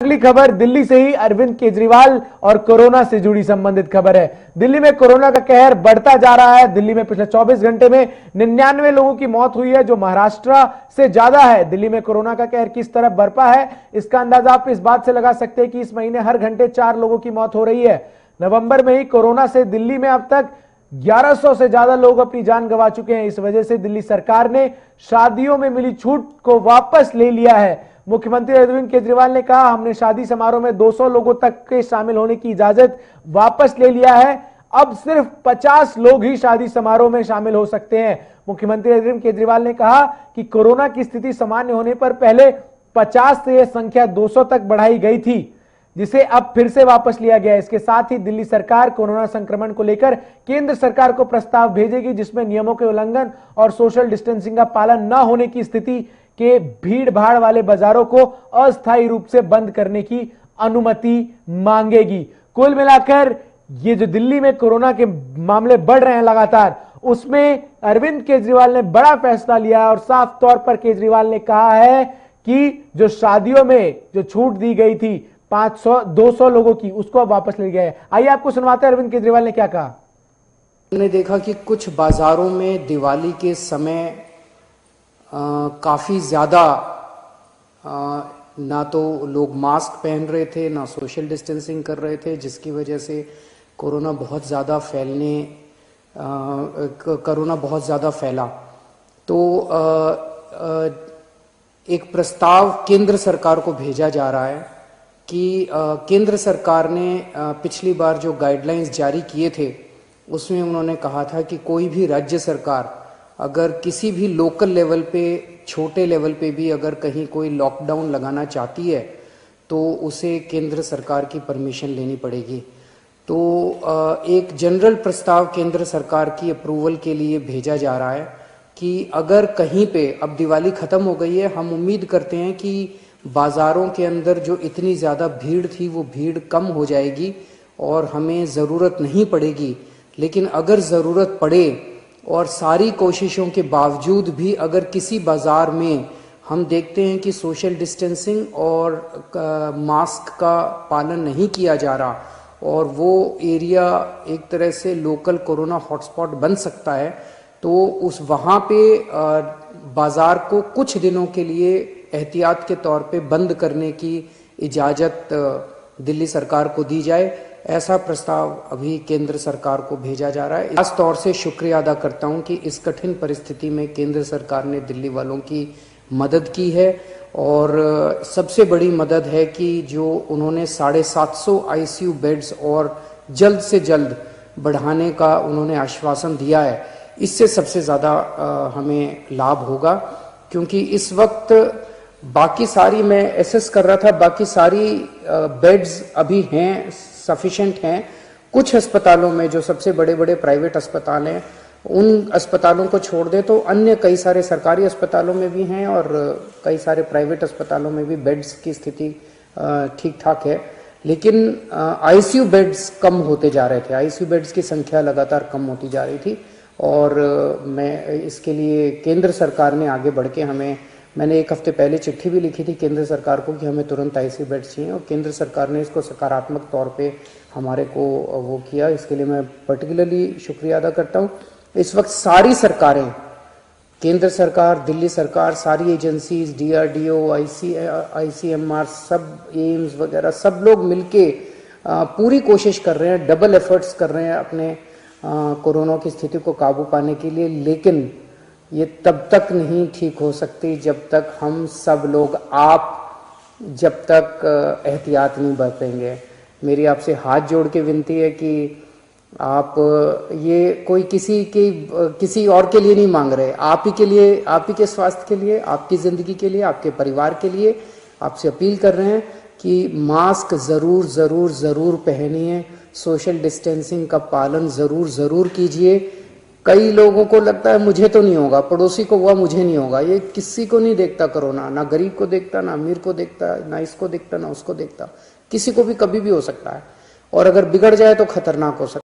अगली खबर दिल्ली से ही अरविंद केजरीवाल और कोरोना से जुड़ी संबंधित खबर है। दिल्ली में कोरोना का कहर बढ़ता जा रहा है। दिल्ली में पिछले 24 घंटे में 99 लोगों की मौत हुई है, जो महाराष्ट्र से ज्यादा है। दिल्ली में कोरोना का कहर किस तरह बरपा है, इसका अंदाजा आप इस बात से लगा सकते हैं कि इस महीने हर घंटे 4 लोगों की मौत हो रही है। नवंबर में ही कोरोना से दिल्ली में अब तक 1100 से ज्यादा लोग अपनी जान गंवा चुके हैं। इस वजह से दिल्ली सरकार ने शादियों में मिली छूट को वापस ले लिया है। मुख्यमंत्री अरविंद केजरीवाल ने कहा, हमने शादी समारोह में 200 लोगों तक के शामिल होने की इजाजत वापस ले लिया है। अब सिर्फ 50 लोग ही शादी समारोह में शामिल हो सकते हैं। मुख्यमंत्री अरविंद केजरीवाल ने कहा कि कोरोना की स्थिति सामान्य होने पर पहले 50 से यह संख्या 200 तक बढ़ाई गई थी, जिसे अब फिर से वापस लिया गया है। इसके साथ ही दिल्ली सरकार कोरोना संक्रमण को लेकर केंद्र सरकार को प्रस्ताव भेजेगी, जिसमें नियमों के उल्लंघन और सोशल डिस्टेंसिंग का पालन न होने की स्थिति के भीड़ भाड़ वाले बाजारों को अस्थायी रूप से बंद करने की अनुमति मांगेगी। कुल मिलाकर ये जो दिल्ली में कोरोना के मामले बढ़ रहे हैं लगातार, उसमें अरविंद केजरीवाल ने बड़ा फैसला लिया है और साफ तौर पर केजरीवाल ने कहा है कि जो शादियों में जो छूट दी गई थी 200 लोगों की, उसको अब वापस ले गया है। आइए आपको सुनवाते हैं अरविंद केजरीवाल ने क्या कहा। हमने देखा कि कुछ बाजारों में दिवाली के समय काफ़ी ज़्यादा ना तो लोग मास्क पहन रहे थे, ना सोशल डिस्टेंसिंग कर रहे थे, जिसकी वजह से कोरोना बहुत ज़्यादा फैला। तो एक प्रस्ताव केंद्र सरकार को भेजा जा रहा है कि केंद्र सरकार ने पिछली बार जो गाइडलाइंस जारी किए थे, उसमें उन्होंने कहा था कि कोई भी राज्य सरकार अगर किसी भी लोकल लेवल पे, छोटे लेवल पे भी अगर कहीं कोई लॉकडाउन लगाना चाहती है तो उसे केंद्र सरकार की परमिशन लेनी पड़ेगी। तो एक जनरल प्रस्ताव केंद्र सरकार की अप्रूवल के लिए भेजा जा रहा है कि अगर कहीं पे, अब दिवाली ख़त्म हो गई है, हम उम्मीद करते हैं कि बाज़ारों के अंदर जो इतनी ज़्यादा भीड़ थी वो भीड़ कम हो जाएगी और हमें ज़रूरत नहीं पड़ेगी। लेकिन अगर ज़रूरत पड़े और सारी कोशिशों के बावजूद भी अगर किसी बाज़ार में हम देखते हैं कि सोशल डिस्टेंसिंग और मास्क का पालन नहीं किया जा रहा और वो एरिया एक तरह से लोकल कोरोना हॉटस्पॉट बन सकता है, तो उस वहाँ पे बाज़ार को कुछ दिनों के लिए एहतियात के तौर पे बंद करने की इजाज़त दिल्ली सरकार को दी जाए। ऐसा प्रस्ताव अभी केंद्र सरकार को भेजा जा रहा है। खास तौर से शुक्रिया अदा करता हूं कि इस कठिन परिस्थिति में केंद्र सरकार ने दिल्ली वालों की मदद की है और सबसे बड़ी मदद है कि जो उन्होंने 750 आईसीयू बेड्स और जल्द से जल्द बढ़ाने का उन्होंने आश्वासन दिया है। इससे सबसे ज़्यादा हमें लाभ होगा, क्योंकि इस वक्त बाकी सारी, मैं एसेस कर रहा था, बाकी सारी बेड्स अभी हैं, सफिशिएंट हैं। कुछ अस्पतालों में, जो सबसे बड़े बड़े प्राइवेट अस्पताल हैं, उन अस्पतालों को छोड़ दे तो अन्य कई सारे सरकारी अस्पतालों में भी हैं और कई सारे प्राइवेट अस्पतालों में भी बेड्स की स्थिति ठीक ठाक है। लेकिन आईसीयू बेड्स कम होते जा रहे थे, आईसीयू बेड्स की संख्या लगातार कम होती जा रही थी और मैं इसके लिए केंद्र सरकार ने आगे बढ़ के मैंने एक हफ्ते पहले चिट्ठी भी लिखी थी केंद्र सरकार को कि हमें तुरंत आईसीयू बेड्स चाहिए और केंद्र सरकार ने इसको सकारात्मक तौर पे हमारे को वो किया। इसके लिए मैं पर्टिकुलरली शुक्रिया अदा करता हूँ। इस वक्त सारी सरकारें, केंद्र सरकार, दिल्ली सरकार, सारी एजेंसीज, DRDO, ICMR, सब एम्स वगैरह, सब लोग मिलके पूरी कोशिश कर रहे हैं, डबल एफर्ट्स कर रहे हैं अपने कोरोना की स्थिति को काबू पाने के लिए। लेकिन ये तब तक नहीं ठीक हो सकती जब तक हम सब लोग, जब तक एहतियात नहीं बरतेंगे। मेरी आपसे हाथ जोड़ के विनती है कि आप ये कोई किसी और के लिए नहीं मांग रहे, आप ही के लिए, आप ही के स्वास्थ्य के लिए, आपकी ज़िंदगी के लिए, आपके परिवार के लिए आपसे अपील कर रहे हैं कि मास्क ज़रूर ज़रूर ज़रूर पहनिए, सोशल डिस्टेंसिंग का पालन ज़रूर ज़रूर कीजिए। कई लोगों को लगता है मुझे तो नहीं होगा, पड़ोसी को हुआ मुझे नहीं होगा। ये किसी को नहीं देखता कोरोना, ना गरीब को देखता, ना अमीर को देखता, ना इसको देखता, ना उसको देखता। किसी को भी कभी भी हो सकता है और अगर बिगड़ जाए तो खतरनाक हो सकता है।